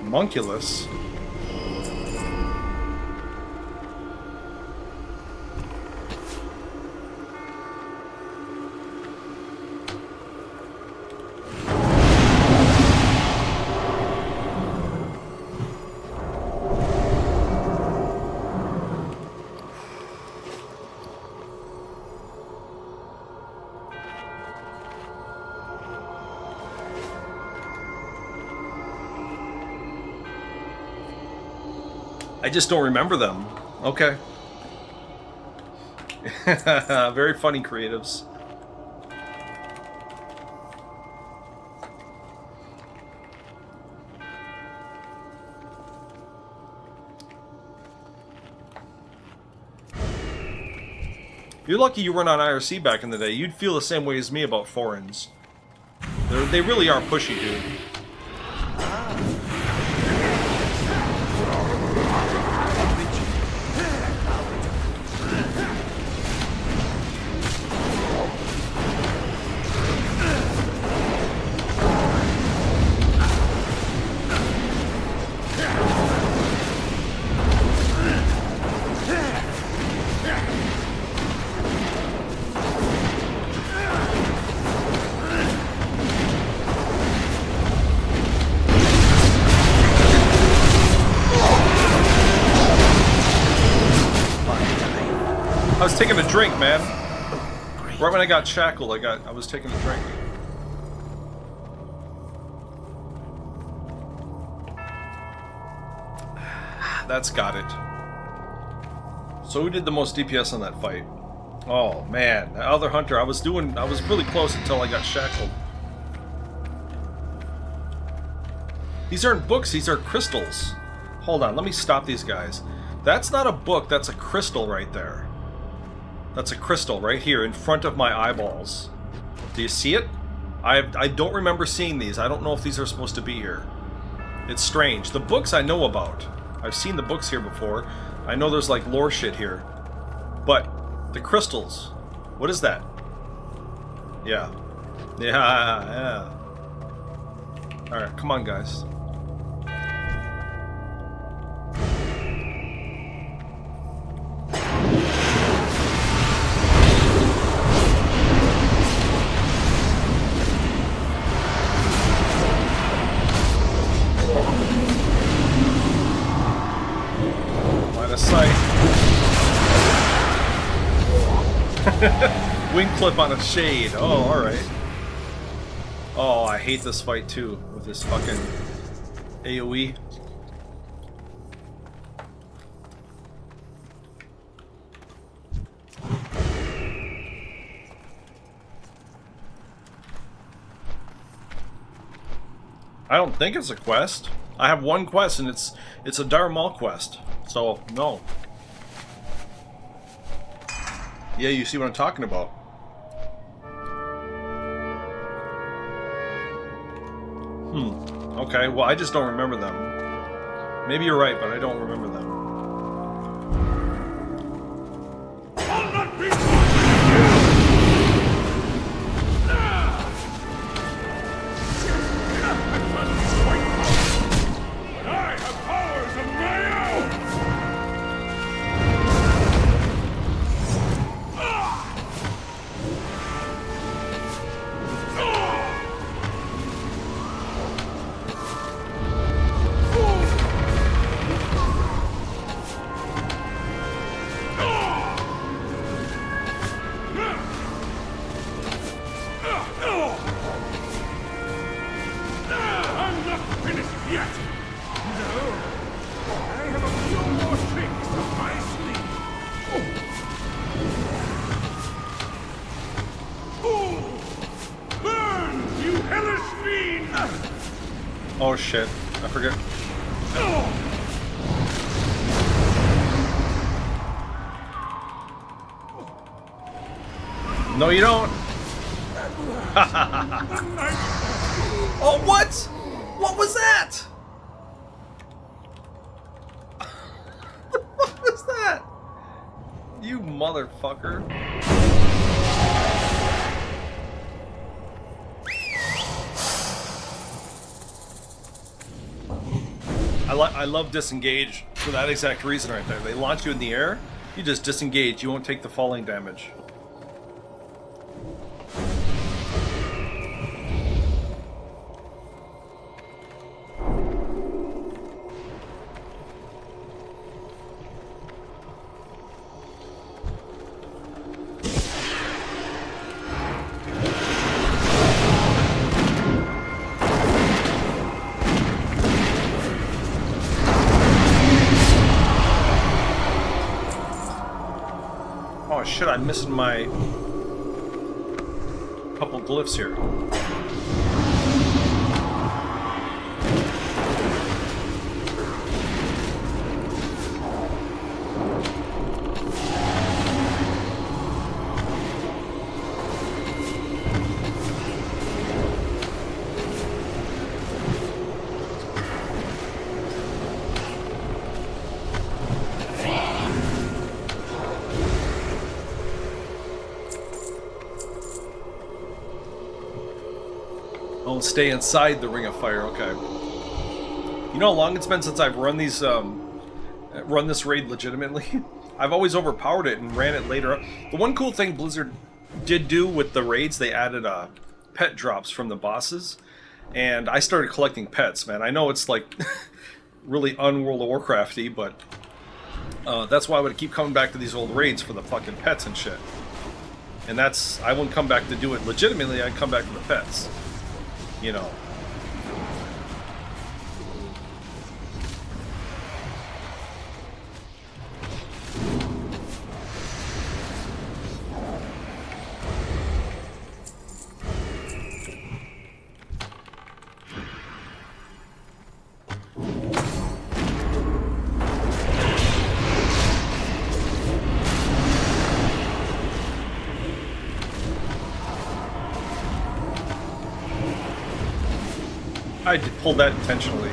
Speaker 1: Homunculus. I just don't remember them. Okay. Very funny, creatives. You're lucky you weren't on IRC back in the day. You'd feel the same way as me about foreigns. They really are pushy, dude. I was taking a drink, man. Right when I got shackled, I was taking a drink. That's got it. So who did the most DPS on that fight? Oh man, the other hunter. I was really close until I got shackled. These aren't books, these are crystals. Hold on, let me stop these guys. That's not a book, that's a crystal right there. That's a crystal right here in front of my eyeballs. Do you see it? I don't remember seeing these. I don't know if these are supposed to be here. It's strange. The books I know about. I've seen the books here before. I know there's like lore shit here. But the crystals, what is that? Yeah. Yeah. Alright, come on guys. Wing clip on a shade. Oh, alright. Oh, I hate this fight too, with this fucking AoE. I don't think it's a quest. I have one quest and it's a Darmal quest. So, no. Yeah, you see what I'm talking about. Okay, well I just don't remember them. Maybe you're right, but I don't remember them.
Speaker 3: I'll not be I have powers of my own!
Speaker 1: Oh shit, I forget. No, you don't. Oh, what? What was that? What was that? You motherfucker. I love disengage for that exact reason right there. They launch you in the air, you just disengage. You won't take the falling damage. Oh shit, I'm missing my couple glyphs here. Oh, stay inside the Ring of Fire. Okay. You know how long it's been since I've run these, run this raid legitimately? I've always overpowered it and ran it later up. The one cool thing Blizzard did do with the raids, they added pet drops from the bosses, and I started collecting pets. Man, I know it's like really un-World of Warcrafty, but that's why I would keep coming back to these old raids for the fucking pets and shit. And that's, I wouldn't come back to do it legitimately. I'd come back for the pets. You know. I pulled that intentionally.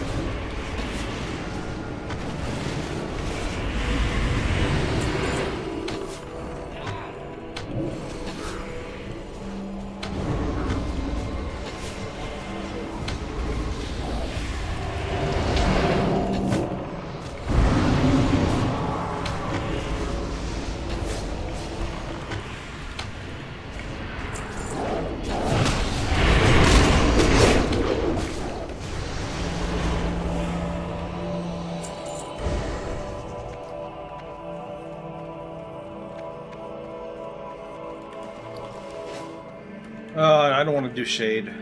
Speaker 1: I don't want to do Shade,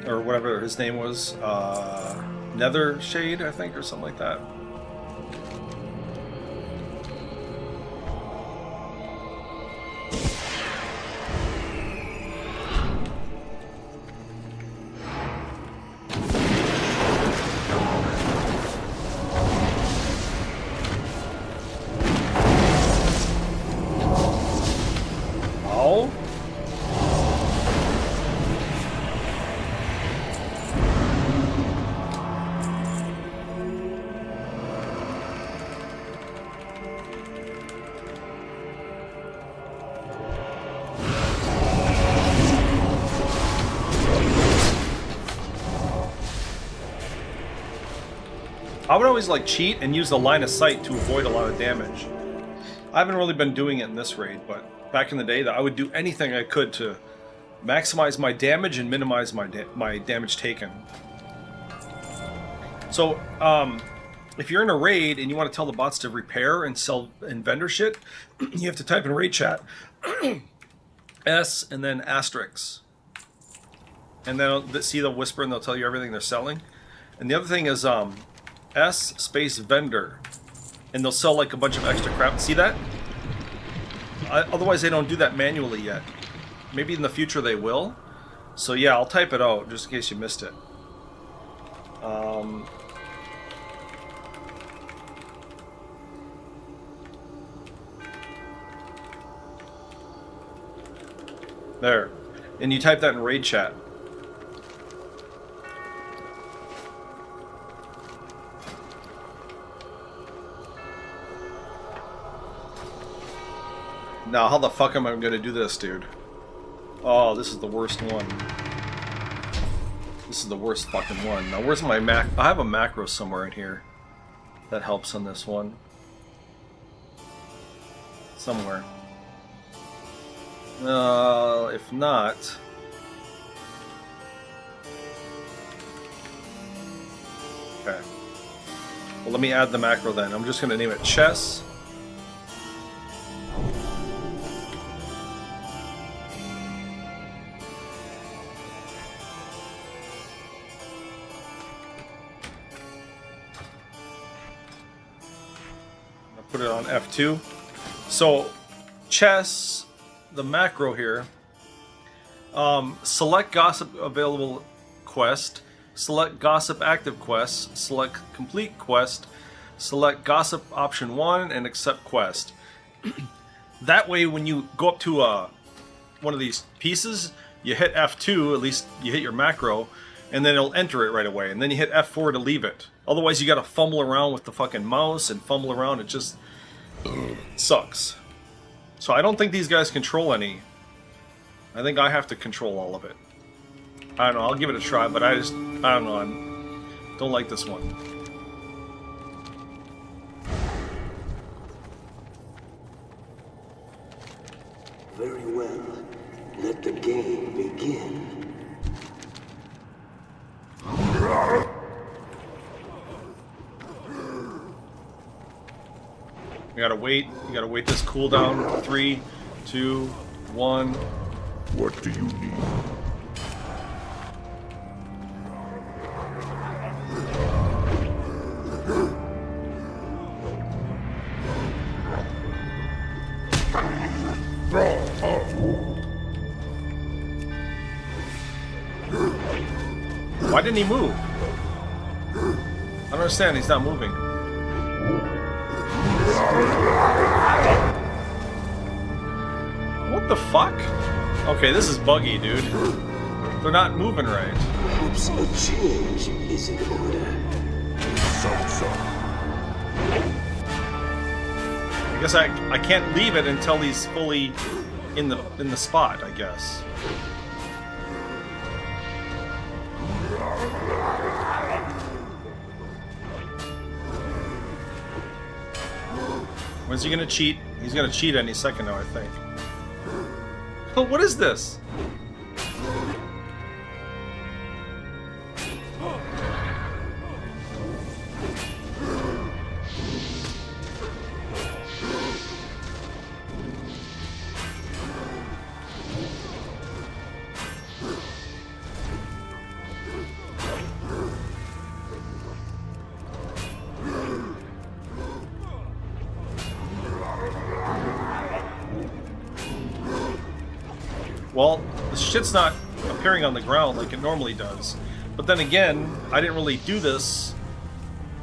Speaker 1: or whatever his name was, Nether Shade, I think, or something like that. Oh? I would always like cheat and use the line of sight to avoid a lot of damage. I haven't really been doing it in this raid, but back in the day, I would do anything I could to maximize my damage and minimize my damage taken. So, if you're in a raid and you want to tell the bots to repair and sell and vendor shit, you have to type in raid chat S and then asterisk, and then see the whisper and they'll tell you everything they're selling. And the other thing is S space vendor, and they'll sell like a bunch of extra crap. See that? Otherwise they don't do that manually yet. Maybe in the future they will. So yeah, I'll type it out just in case you missed it. There. And you type that in raid chat. Now, how the fuck am I going to do this, dude? Oh, this is the worst one. This is the worst fucking one. Now, where's my I have a macro somewhere in here. that helps on this one. Somewhere. If not... Okay. Well, let me add the macro then. I'm just going to name it chess. Put it on F2. So, chess, the macro here, select gossip available quest, select gossip active quest, select complete quest, select gossip option 1, and accept quest. That way, when you go up to one of these pieces, you hit F2, at least you hit your macro, and then it'll enter it right away. And then you hit F4 to leave it. Otherwise, you gotta fumble around with the fucking mouse and fumble around. It just sucks. So I don't think these guys control any. I think I have to control all of it. I don't know, I'll give it a try, but I don't know, I don't like this one.
Speaker 6: Very well. Let the game begin.
Speaker 1: You gotta wait this cooldown. 3, 2, 1.
Speaker 7: What do you need?
Speaker 1: Why didn't he move? I don't understand, he's not moving. What the fuck? Okay, this is buggy, dude. They're not moving right.
Speaker 6: Perhaps a change is in order.
Speaker 1: I guess I can't leave it until he's fully in the spot, I guess. When's he gonna cheat? He's gonna cheat any second now, I think. Oh, what is this? Well, the shit's not appearing on the ground like it normally does. But then again, I didn't really do this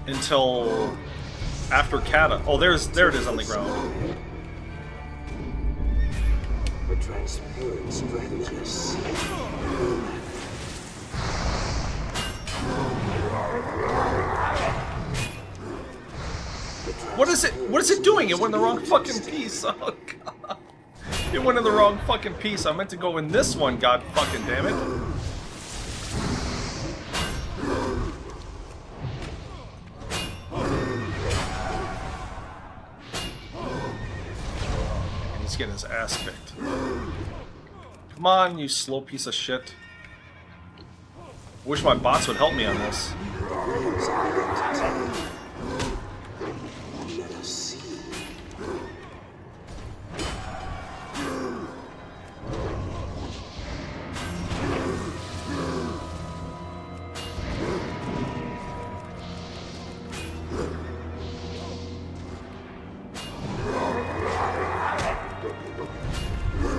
Speaker 1: until after Kata. Oh, there it is on the ground.
Speaker 6: A transparent strategist.
Speaker 1: What is it? What is it doing? It went in the wrong fucking piece. Oh god. It went in the wrong fucking piece. I meant to go in this one, god fucking damn it. He's getting his ass kicked. Come on, you slow piece of shit. Wish my bots would help me on this.
Speaker 6: Let us see.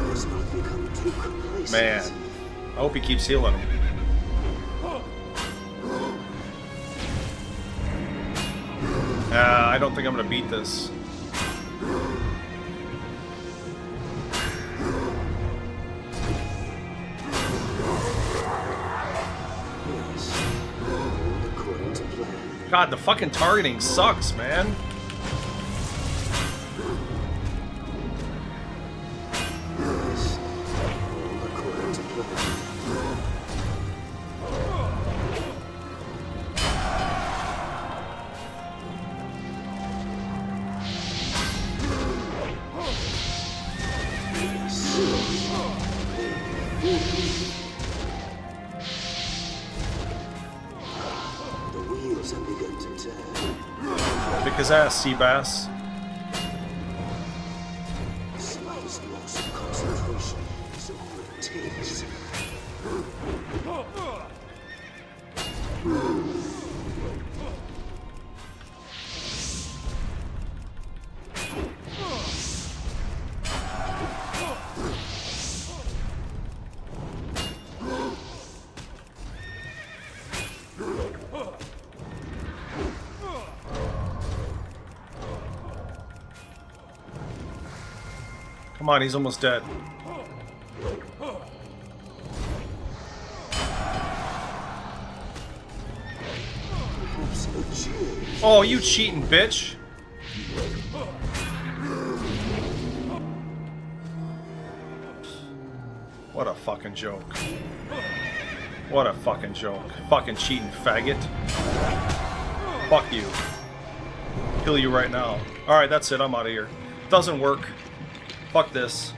Speaker 6: Let's not become too complacent.
Speaker 1: Man, I hope he keeps healing him. I don't think I'm gonna beat this.
Speaker 6: According to plan.
Speaker 1: God, the fucking targeting sucks, man.
Speaker 6: Yes. According to plan.
Speaker 1: his ass, sea bass.
Speaker 6: Slightest loss of concentration is all it takes.
Speaker 1: Come on, he's almost dead.
Speaker 6: Perhaps a change.
Speaker 1: Oh, you cheating bitch! What a fucking joke. What a fucking joke. Fucking cheating faggot. Fuck you. Kill you right now. Alright, that's it. I'm out of here. Doesn't work. Fuck this.